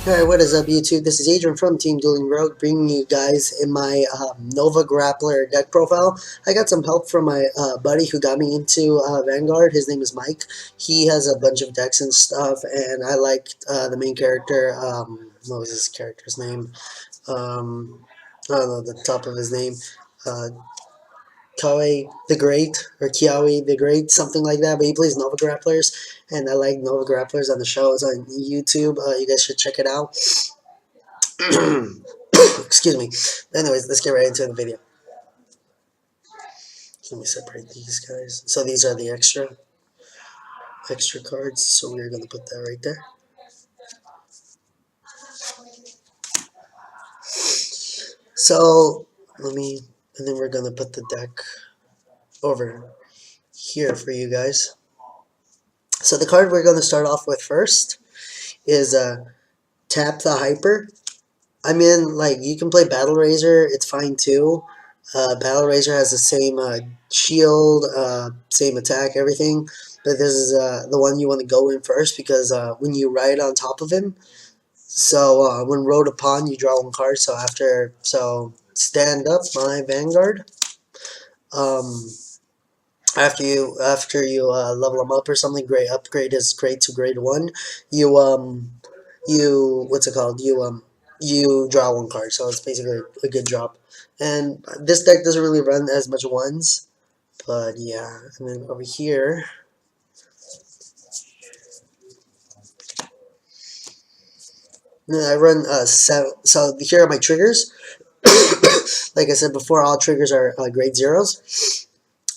Alright, what is up YouTube? This is Adrian from Team Dueling Rogue, bringing you guys in my Nova Grappler deck profile. I got some help from my buddy who got me into Vanguard. His name is Mike. He has a bunch of decks and stuff, and I liked the main character. What was his character's name? I don't know the top of his name. Uh, Kawe the Great, or Kiawe the Great, something like that. But he plays Nova Grapplers, and I like Nova Grapplers on the shows on YouTube. You guys should check it out. Excuse me. Anyways, let's get right into the video. Let me separate these guys. So these are the extra cards. So we're gonna put that right there. So and then we're gonna put the deck over here for you guys. So the card we're gonna start off with first is Tap the Hyper. I mean, like, you can play Battle Raizer, it's fine too. Battle Raizer has the same shield, same attack, everything. But this is the one you want to go in first because when you ride on top of him, so when rode upon, you draw one card. So stand up, my Vanguard. Um, after you level them up or something, great upgrade is grade to grade 1. You what's it called? You draw one card, so it's basically a good drop. And this deck doesn't really run as much ones, but yeah. And then over here, and then I run 7. So here are my triggers. Like I said before, all triggers are grade 0s.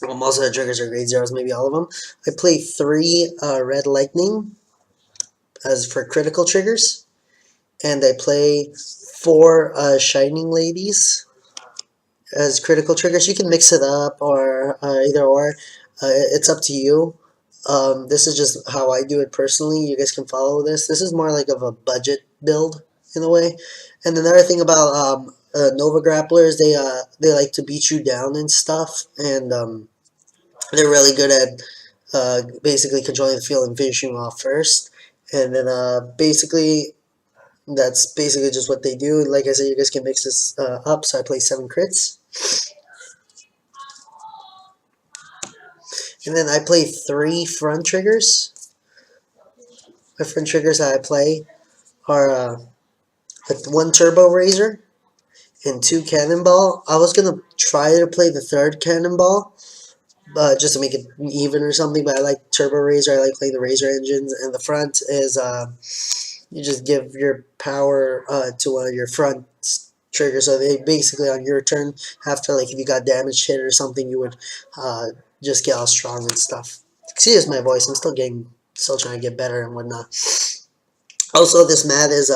Well, most of the triggers are grade 0s, maybe all of them. I play 3 Red Lightning as for critical triggers, and I play 4 Shining Ladies as critical triggers. You can mix it up or either or. It's up to you. This is just how I do it personally. You guys can follow this. This is more like of a budget build in a way. And another thing about Nova Grapplers, they like to beat you down and stuff, and they're really good at basically controlling the field and finishing you off first. And then basically that's basically just what they do. Like I said, you guys can mix this up. So I play 7 crits. And then I play 3 front triggers. My front triggers that I play are 1 Turbo Raizer and 2 Cannonball. I was going to try to play the 3rd Cannonball, just to make it even or something, but I like Turbo Raizer. I like playing the Raizer engines. And the front is you just give your power to one of your front triggers. So they basically on your turn, after, like, if you got damage hit or something, you would just get all strong and stuff. Excuse my voice. I'm still trying to get better and whatnot. Also, this mat is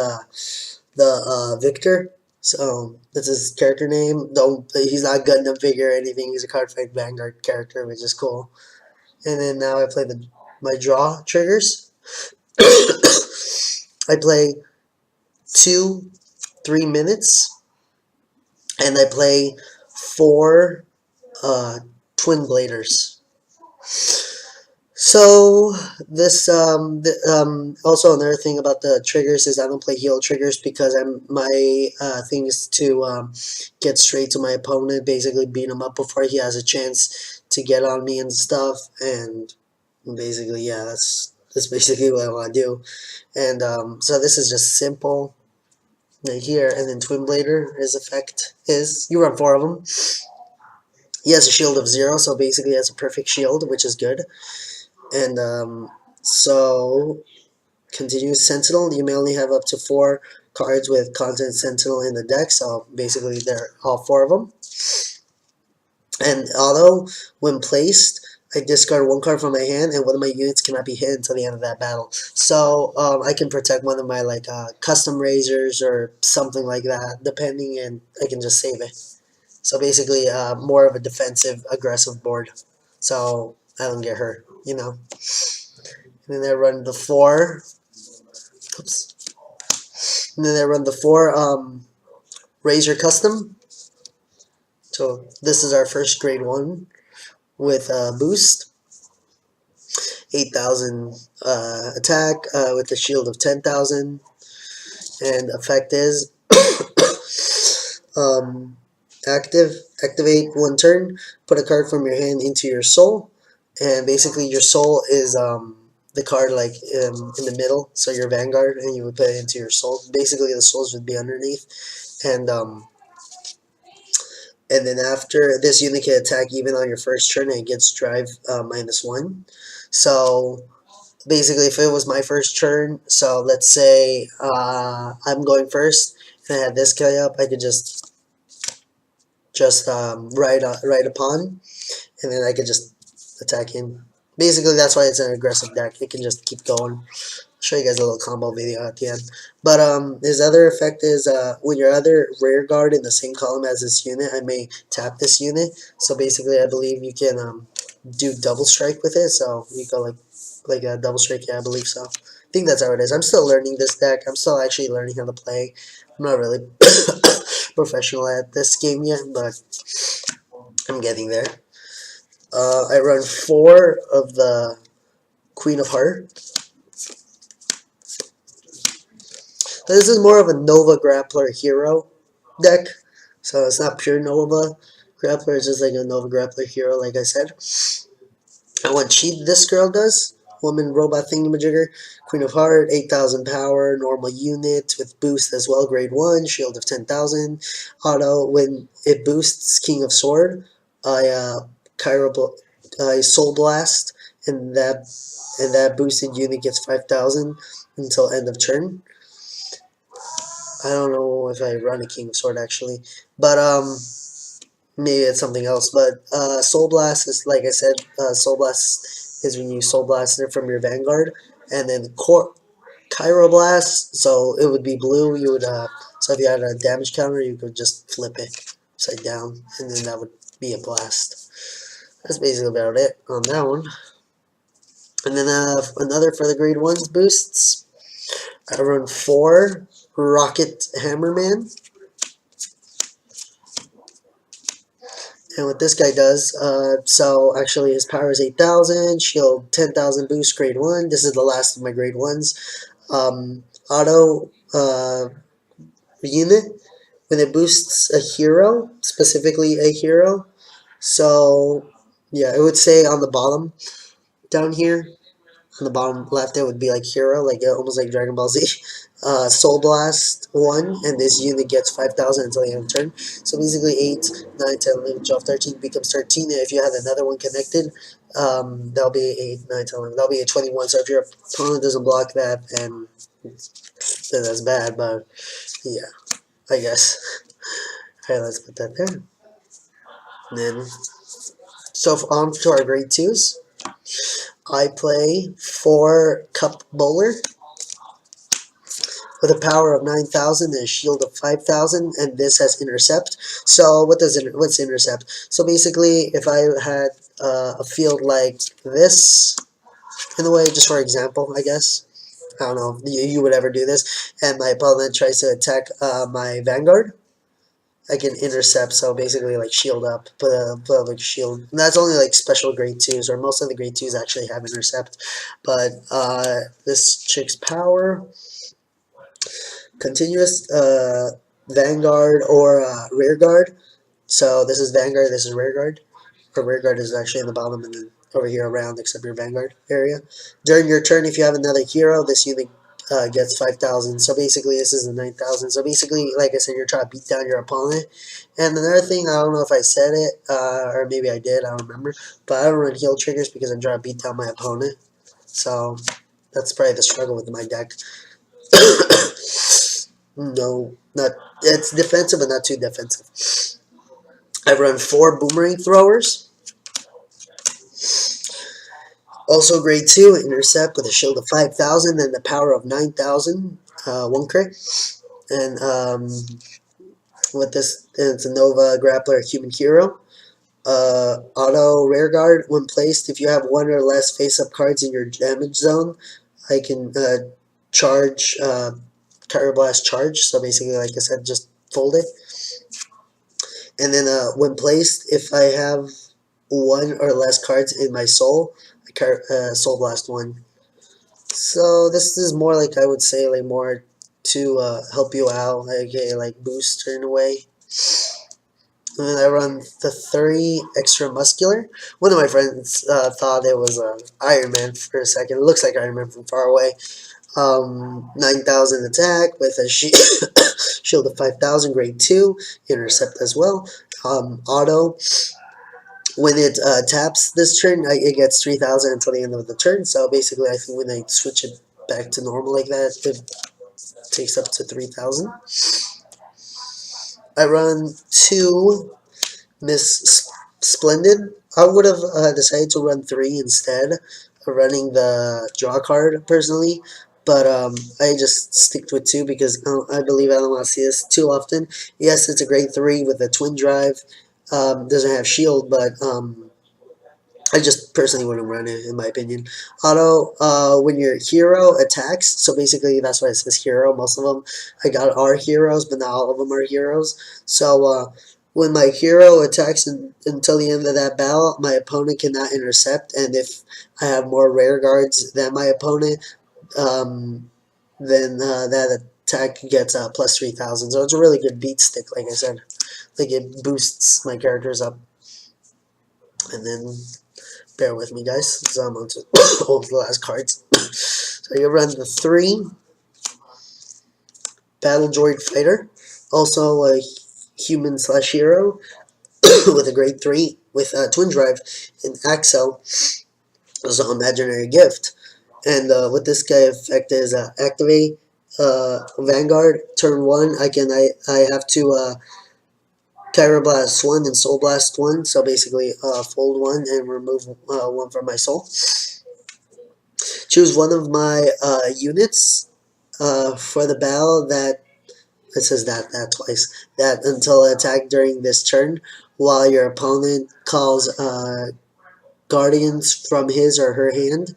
the Victor. So that's his character name. He's not Gundam figure or anything. He's a Cardfight Vangaurd character, which is cool. And then now I play my draw triggers. I play 2 3 minutes, and I play 4 Twin Bladers. So this also another thing about the triggers is I don't play heal triggers because my thing is to get straight to my opponent, basically beat him up before he has a chance to get on me and stuff. And basically, yeah, that's basically what I want to do. And so this is just simple right here. And then Twin Blader, his effect is you run 4 of them. He has a shield of 0, so basically he has a perfect shield, which is good. And so continuous Sentinel, you may only have up to 4 cards with Content Sentinel in the deck, so basically they're all 4 of them. And although when placed, I discard 1 card from my hand, and one of my units cannot be hit until the end of that battle. So I can protect one of my custom Raizers or something like that, depending, and I can just save it. So basically more of a defensive, aggressive board, so I don't get hurt, you know. And then I run the 4. Oops. And then I run the 4 Raizer Custom. So this is our first grade 1 with boost. 8,000 attack with a shield of 10,000. And effect is um, activate one turn, put a card from your hand into your soul, and basically your soul is the card like in the middle, so your Vanguard, and you would put it into your soul. Basically, the souls would be underneath, and and then after this unit can attack even on your first turn, and it gets drive -1. So basically, if it was my first turn, so let's say I'm going first, and I had this guy up, I could just ride upon, and then I could just attack him. Basically, that's why it's an aggressive deck. It can just keep going. I'll show you guys a little combo video at the end. But his other effect is when your other rear guard in the same column as this unit, I may tap this unit. So basically, I believe you can do double strike with it. So you go like a double strike. Yeah, I believe so. I think that's how it is. I'm still learning this deck. I'm still actually learning how to play. I'm not really professional at this game yet, but I'm getting there. I run 4 of the Queen of Heart. So this is more of a Nova Grappler hero deck. So it's not pure Nova Grappler, it's just like a Nova Grappler hero, like I said. And what cheat this girl does, woman robot thingamajigger, Queen of Heart, 8,000 power, normal unit with boost as well, grade 1, shield of 10,000. Auto, when it boosts King of Sword, I Soul Blast, and that boosted unit gets 5,000 until end of turn. I don't know if I run a King of Sword actually, but maybe it's something else. But Soul Blast is, like I said, Soul Blast is when you Soul Blast it from your Vanguard, and then Kyro Blast. So it would be blue. You would so if you had a damage counter, you could just flip it upside down, and then that would be a blast. That's basically about it on that one. And then another for the grade 1s boosts. I run 4 Rocket Hammerman. And what this guy does, so actually his power is 8,000, shield 10,000, boost grade 1. This is the last of my grade 1s. Auto unit, when it boosts a hero, specifically a hero. So yeah, it would say on the bottom down here, on the bottom left, it would be like hero, like almost like Dragon Ball Z. Soul Blast 1, and this unit gets 5,000 until the end of turn. So basically 8, 9, 10, 11, 12, 13 becomes 13. And if you have another one connected, that'll be 8, 9, 10, 11. That'll be a 21. So if your opponent doesn't block that, then that's bad. But yeah, I guess. Alright, let's put that there. And then, so on to our grade 2s. I play 4 Cup Bowler with a power of 9,000 and a shield of 5,000, and this has intercept. So what's intercept? So basically, if I had a field like this, in a way, just for example, I guess. I don't know if you would ever do this, and my opponent tries to attack my Vanguard, I can intercept, so basically like shield up, put a like shield. And that's only like special grade 2s, or most of the grade 2s actually have intercept. But this chick's power, continuous Vanguard or rear guard. So this is Vanguard, this is rear guard. Or rear guard is actually in the bottom, and then over here around except your Vanguard area. During your turn, if you have another hero, this unit gets 5,000. So basically, this is the 9,000. So basically, like I said, you're trying to beat down your opponent. And another thing, I don't know if I said it, or maybe I did, I don't remember. But I don't run heal triggers because I'm trying to beat down my opponent. So that's probably the struggle with my deck. No, not it's defensive, but not too defensive. I run 4 boomerang throwers. Also grade 2, intercept with a shield of 5,000 and the power of 9,000, 1 crit. And with this, it's a Nova Grappler human hero. Auto rear guard, when placed, if you have 1 or less face-up cards in your damage zone, I can charge, Kyro Blast charge. So basically, like I said, just fold it. And then when placed, if I have 1 or less cards in my soul, I Soul Blast 1. So this is more like, I would say, like more to help you out, like booster in a way. And then I run the 3 extra muscular. One of my friends thought it was Iron Man for a second. It looks like Iron Man from far away. 9,000 attack with a shield of 5,000, grade 2, intercept as well. Auto. When it taps this turn, it gets 3,000 until the end of the turn. So basically, I think when I switch it back to normal like that, it takes up to 3,000. I run 2 Miss Splendid. I would have decided to run 3 instead of running the draw card personally, but I just stick with 2 because I believe I don't want to see this too often. Yes, it's a grade 3 with a twin drive. Doesn't have shield, but I just personally wouldn't run it, in my opinion. Auto, when your hero attacks, so basically that's why it says hero. Most of them I got are heroes, but not all of them are heroes. So when my hero attacks until the end of that battle, my opponent cannot intercept, and if I have more rare guards than my opponent, then that attack gets plus 3,000. So it's a really good beat stick, like I said. Like it boosts my characters up. And then bear with me, guys. So I'm on to all the last cards. So you run the 3 Battle Droid Fighter, also a human slash hero with a grade 3 with twin drive and Axel as an imaginary gift. And what this guy effect is activate Vanguard turn 1. I have to Pyroblast 1 and Soul Blast 1, so basically fold 1 and remove 1 from my soul. Choose one of my units for the battle that, it says that twice, that until attack during this turn, while your opponent calls guardians from his or her hand,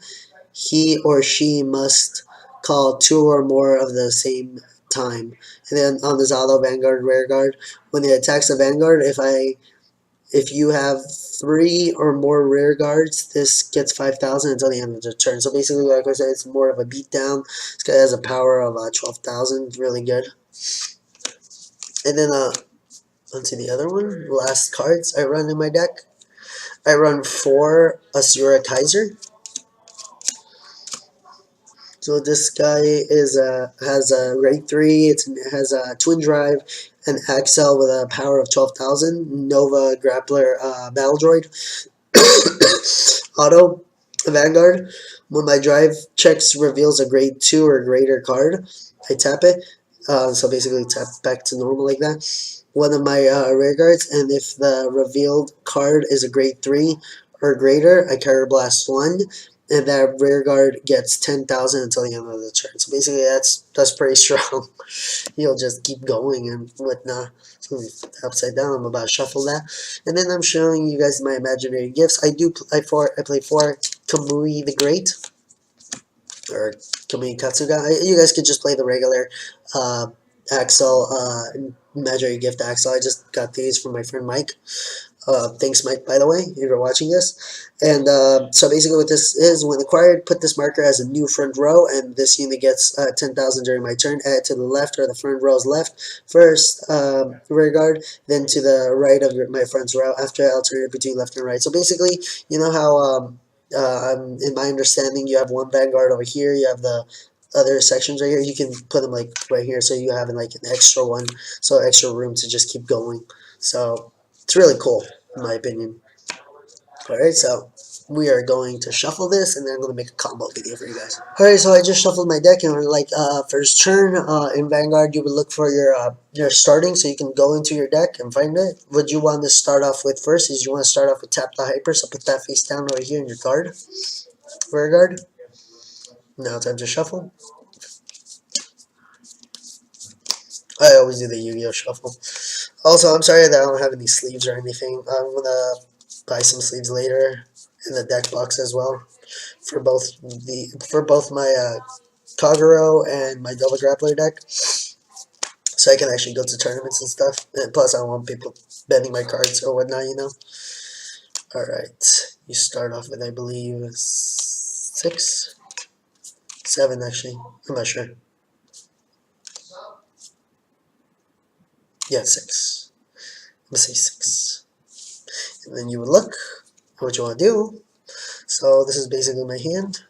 he or she must call 2 or more of the same time. And then on this auto Vanguard Rear Guard, when it attacks the Vanguard, if you have 3 or more rear guards, this gets 5,000 until the end of the turn. So basically, like I said, it's more of a beatdown. This guy has a power of 12,000. Really good. And then onto the other one. Last cards I run in my deck. I run 4 Asura Kaiser. So this guy has a grade 3. It has a twin drive, an Axel with a power of 12,000. Nova Grappler Battle Droid. Auto Vanguard. When my drive checks reveals a grade 2 or greater card, I tap it. So basically tap back to normal like that. One of my rear guards, and if the revealed card is a grade 3 or greater, I Carrier Blast 1, and that rear guard gets 10,000 until the end of the turn. So basically that's pretty strong. He'll just keep going and whatnot. So upside down, I'm about to shuffle that. And then I'm showing you guys my imaginary gifts. I play 4 Kamui the Great, or Kamui Katsuga. You guys could just play the regular Axel, imaginary gift Axel. I just got these from my friend Mike. Thanks, Mike, by the way, if you're watching this. And so basically what this is, when acquired, put this marker as a new front row, and this unit gets 10,000 during my turn. Add to the left or the front row's left. First, rear guard, then to the right of my front's row, after I alternate between left and right. So basically, you know how, in my understanding, you have one vanguard over here, you have the other sections right here. You can put them like right here, so you have like an extra one, so extra room to just keep going. So it's really cool, in my opinion. Alright, so we are going to shuffle this, and then I'm going to make a combo video for you guys. Alright, so I just shuffled my deck, and like first turn, in Vanguard, you would look for your starting, so you can go into your deck and find it. What you want to start off with first is you want to start off with Tap the Hyper, so put that face down over here in your card. Rear guard. Now time to shuffle. I always do the Yu-Gi-Oh! Shuffle. Also, I'm sorry that I don't have any sleeves or anything. I'm going to buy some sleeves later in the deck box as well for both my Kagero and my Double Grappler deck, so I can actually go to tournaments and stuff. And plus, I don't want people betting my cards or whatnot, you know. All right, you start off with, I believe, 6, 7 actually. I'm not sure. Yeah, 6. I'm gonna say 6. And then you would look at what you want to do. So this is basically my hand.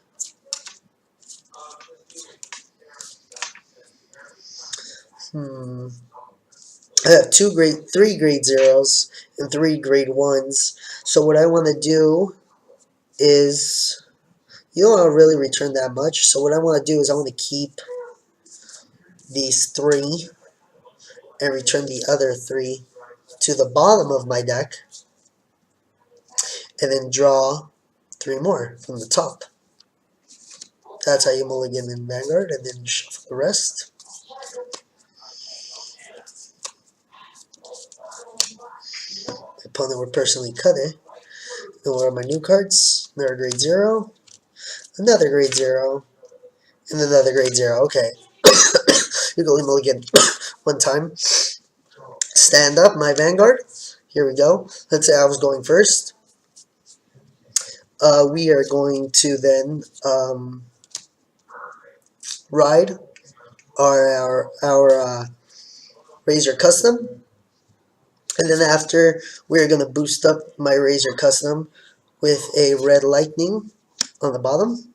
I have 3 grade 0s and 3 grade 1s. So what I want to do is, you don't want to really return that much. So what I want to do is I want to keep these 3 and return the other 3 to the bottom of my deck, and then draw 3 more from the top. That's how you mulligan in Vanguard, and then shuffle the rest. My opponent would personally cut it. Then what are my new cards? Another grade 0, another grade 0, and another grade 0. Okay. You can only mulligan one time. Stand up, my Vanguard. Here we go. Let's say I was going first. We are going to then ride our Raizer Custom. And then after, we're going to boost up my Raizer Custom with a red lightning on the bottom.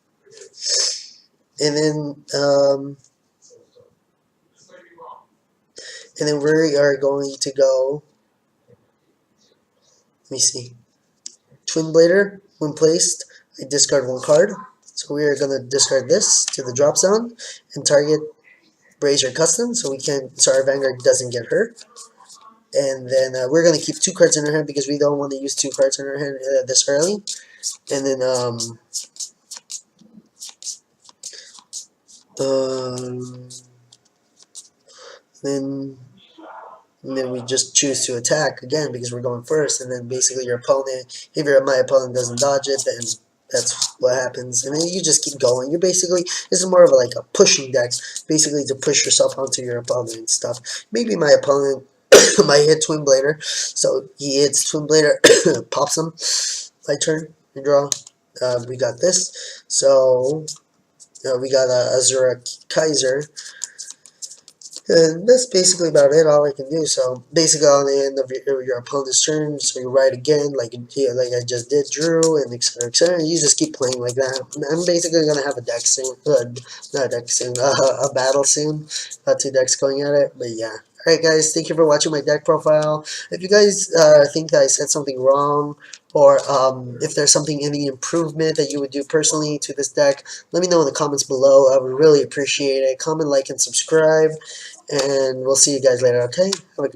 And then we are going to go, let me see, Twin Blader. When placed, I discard 1 card. So we are going to discard this to the drop zone and target Raizer Custom so our Vanguard doesn't get hurt. And then we're going to keep 2 cards in our hand because we don't want to use 2 cards in our hand this early. And then then we just choose to attack again because we're going first. And then basically your opponent, if my opponent doesn't dodge it, then that's what happens. And then you just keep going. You're basically, this is more of like a pushing deck, basically to push yourself onto your opponent and stuff. Maybe my opponent might hit Twin Blader, so he hits Twin Blader, pops him. My turn, and draw. We got this. So we got Azura Kaiser. And that's basically about it, all I can do. So basically on the end of your opponent's turn, so you ride again, like I just did, drew, and etc., etc. You just keep playing like that. I'm basically going to have a deck soon, not a deck soon, a battle soon. 2 decks going at it, but yeah. Alright guys, thank you for watching my deck profile. If you guys think that I said something wrong, or if there's any improvement that you would do personally to this deck, let me know in the comments below. I would really appreciate it. Comment, like, and subscribe. And we'll see you guys later, okay? Have a